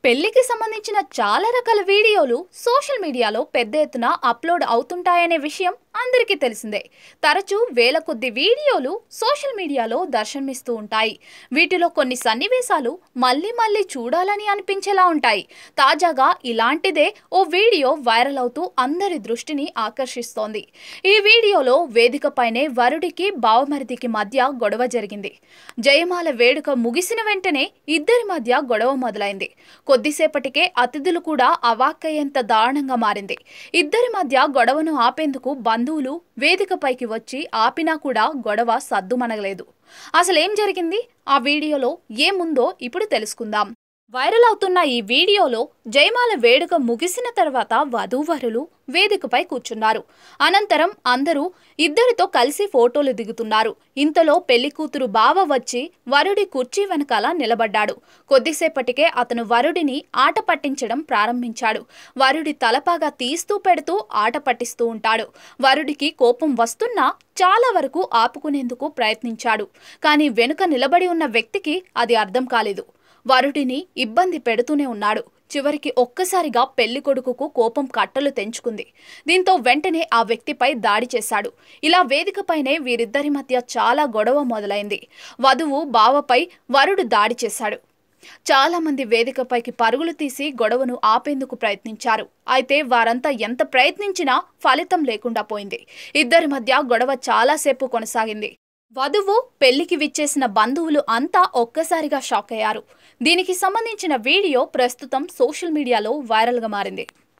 పెళ్లికి సంబంధించిన చాలా రకాల వీడియోలు సోషల్ మీడియాలో పెద్ద ఎత్తున అప్లోడ్ అవుతుంటాయనే విషయం అందరికీ తెలిసిందే. తరచూ వేల కొద్ది వీడియోలు సోషల్ మీడియాలో దర్శనమిస్తూ ఉంటాయి. వీటిలో కొన్ని సన్నివేశాలు మళ్ళీ మళ్ళీ చూడాలని అనిపించేలా ఉంటాయి. తాజాగా ఇలాంటిదే ఓ వీడియో వైరల్ అవుతూ అందరి దృష్టిని ఆకర్షిస్తోంది. ఈ వీడియోలో వేదికపైనే వరుడికి బావమరిదికి మధ్య గొడవ జరిగింది. జయమాల వేడుక ముగిసిన వెంటనే ఇద్దరి మధ్య గొడవ మొదలైంది. కొద్దిసేపటికే అతిథులు కూడా అవాక్కయ్యేంత దారుణంగా మారింది. ఇద్దరి మధ్య గొడవను ఆపేందుకు బంధువులు వేదికపైకి వచ్చి ఆపినా కూడా గొడవ సద్దుమణగలేదు. అసలేం జరిగింది? ఆ వీడియోలో ఏముందో ఇప్పుడు తెలుసుకుందాం. వైరల్ అవుతున్న ఈ వీడియోలో జయమాల వేడుక ముగిసిన తర్వాత వధూవరులు వేదికపై కూర్చున్నారు. అనంతరం అందరూ ఇద్దరితో కలిసి ఫోటోలు దిగుతున్నారు. ఇంతలో పెళ్లి కూతురు బావ వచ్చి వరుడి కుర్చీ వెనకాల నిలబడ్డాడు. కొద్దిసేపటికే అతను వరుడిని ఆట పట్టించడం ప్రారంభించాడు. వరుడి తలపాగా తీస్తూ పెడుతూ ఆట పట్టిస్తూ ఉంటాడు. వరుడికి కోపం వస్తున్నా చాలా వరకు ఆపుకునేందుకు ప్రయత్నించాడు. కానీ వెనుక నిలబడి ఉన్న వ్యక్తికి అది అర్థం కాలేదు. వరుడిని ఇబ్బంది పెడుతూనే ఉన్నాడు. చివరికి ఒక్కసారిగా పెళ్లి కొడుకుకు కోపం కట్టలు తెంచుకుంది. దీంతో వెంటనే ఆ వ్యక్తిపై దాడి చేశాడు. ఇలా వేదికపైనే వీరిద్దరి మధ్య చాలా గొడవ మొదలైంది. వధువు బావపై వరుడు దాడి చేశాడు. చాలా మంది వేదికపైకి పరుగులు తీసి గొడవను ఆపేందుకు ప్రయత్నించారు. అయితే వారంతా ఎంత ప్రయత్నించినా ఫలితం లేకుండా పోయింది. ఇద్దరి మధ్య గొడవ చాలాసేపు కొనసాగింది. వధువు పెళ్లికి విచ్చేసిన బంధువులు అంతా ఒక్కసారిగా షాక్ అయ్యారు. దీనికి సంబంధించిన వీడియో ప్రస్తుతం సోషల్ మీడియాలో వైరల్గా మారింది.